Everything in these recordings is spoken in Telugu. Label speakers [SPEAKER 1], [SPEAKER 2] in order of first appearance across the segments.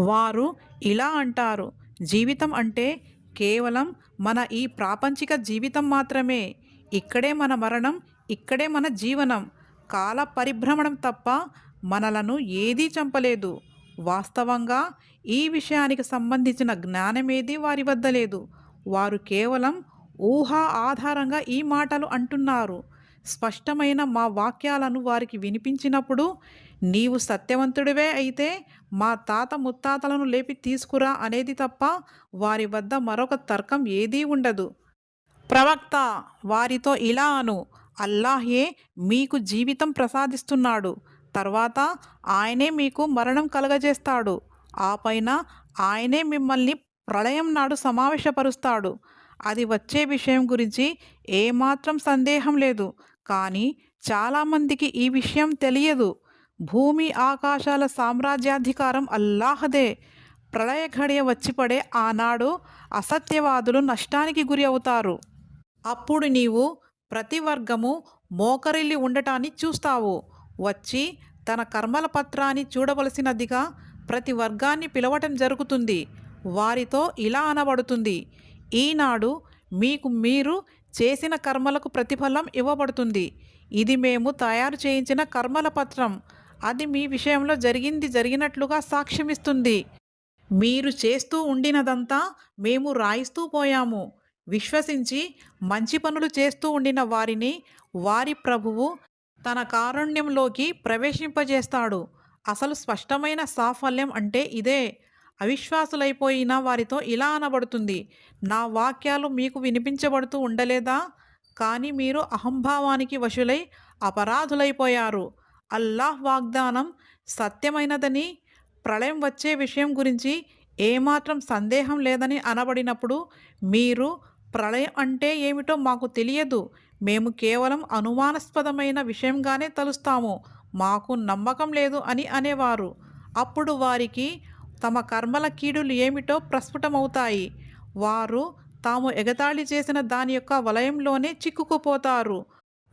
[SPEAKER 1] వారు ఇలా అంటారు, జీవితం అంటే కేవలం మన ఈ ప్రాపంచిక జీవితం మాత్రమే. ఇక్కడే మన మరణం, ఇక్కడే మన జీవనం. కాల పరిభ్రమణం తప్ప మనలను ఏదీ చంపలేదు. వాస్తవంగా ఈ విషయానికి సంబంధించిన జ్ఞానమేదీ వారి వద్ద లేదు. వారు కేవలం ఊహ ఆధారంగా ఈ మాటలు అంటున్నారు. స్పష్టమైన మా వాక్యాలను వారికి వినిపించినప్పుడు, నీవు సత్యవంతుడివే అయితే మా తాత ముత్తాతలను లేపి తీసుకురా అనేది తప్ప వారి వద్ద మరొక తర్కం ఏదీ ఉండదు. ప్రవక్త వారితో ఇలా అను, అల్లాహే మీకు జీవితం ప్రసాదిస్తున్నాడు. తర్వాత ఆయనే మీకు మరణం కలగజేస్తాడు. ఆపైన ఆయనే మిమ్మల్ని ప్రళయం నాడు సమావేశపరుస్తాడు. అది వచ్చే విషయం గురించి ఏమాత్రం సందేహం లేదు. కానీ చాలామందికి ఈ విషయం తెలియదు. భూమి ఆకాశాల సామ్రాజ్యాధికారం అల్లాహదే. ప్రళయ ఘడియ వచ్చి పడే ఆనాడు అసత్యవాదులు నష్టానికి గురి అవుతారు. అప్పుడు నీవు ప్రతి వర్గము మోకరిల్లి ఉండటాన్ని చూస్తావు. వచ్చి తన కర్మల పత్రాన్ని చూడవలసినదిగా ప్రతి వర్గాన్ని పిలవటం జరుగుతుంది. వారితో ఇలా అనబడుతుంది, ఈనాడు మీకు మీరు చేసిన కర్మలకు ప్రతిఫలం ఇవ్వబడుతుంది. ఇది మేము తయారు చేయించిన కర్మల పత్రం. అది మీ విషయంలో జరిగింది జరిగినట్లుగా సాక్ష్యమిస్తుంది. మీరు చేస్తూ ఉండినదంతా మేము రాయిస్తూ పోయాము. విశ్వసించి మంచి పనులు చేస్తూ ఉండిన వారిని వారి ప్రభువు తన కారుణ్యంలోకి ప్రవేశింపజేస్తాడు. అసలు స్పష్టమైన సాఫల్యం అంటే ఇదే. అవిశ్వాసులైపోయిన వారితో ఇలా అనబడుతుంది, నా వాక్యాలు మీకు వినిపించబడుతూ ఉండలేదా? కానీ మీరు అహంభావానికి వశులై అపరాధులైపోయారు. అల్లాహ్ వాగ్దానం సత్యమైనదని, ప్రళయం వచ్చే విషయం గురించి ఏమాత్రం సందేహం లేదని అనబడినప్పుడు మీరు ప్రళయం అంటే ఏమిటో మాకు తెలియదు, మేము కేవలం అనుమానాస్పదమైన విషయంగానే తలుస్తాము, మాకు నమ్మకం లేదు అని అనేవారు. అప్పుడు వారికి తమ కర్మల కీడులు ఏమిటో ప్రస్ఫుటమవుతాయి. వారు తాము ఎగతాళి చేసిన దాని యొక్క వలయంలోనే చిక్కుకుపోతారు.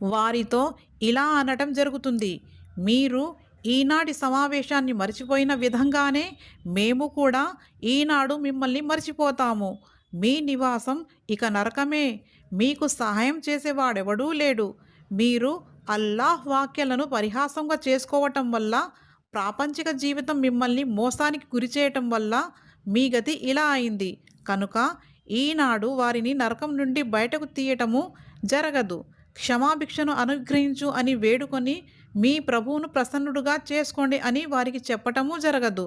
[SPEAKER 1] వారితో ఇలా అనటం జరుగుతుంది, మీరు ఈనాటి సమావేశాన్ని మర్చిపోయిన విధంగానే మేము కూడా ఈనాడు మిమ్మల్ని మర్చిపోతాము. మీ నివాసం ఇక నరకమే. మీకు సహాయం చేసేవాడెవడూ లేడు. మీరు అల్లాహ్ వాక్యాలను పరిహాసంగా చేసుకోవటం వల్ల, ప్రాపంచిక జీవితం మిమ్మల్ని మోసానికి గురిచేయటం వల్ల మీ గతి ఇలా అయింది. కనుక ఈనాడు వారిని నరకం నుండి బయటకు తీయటము జరగదు. క్షమాభిక్షను అనుగ్రహించు అని వేడుకొని మీ ప్రభువును ప్రసన్నుడుగా చేసుకోండి అని వారికి చెప్పటము జరగదు.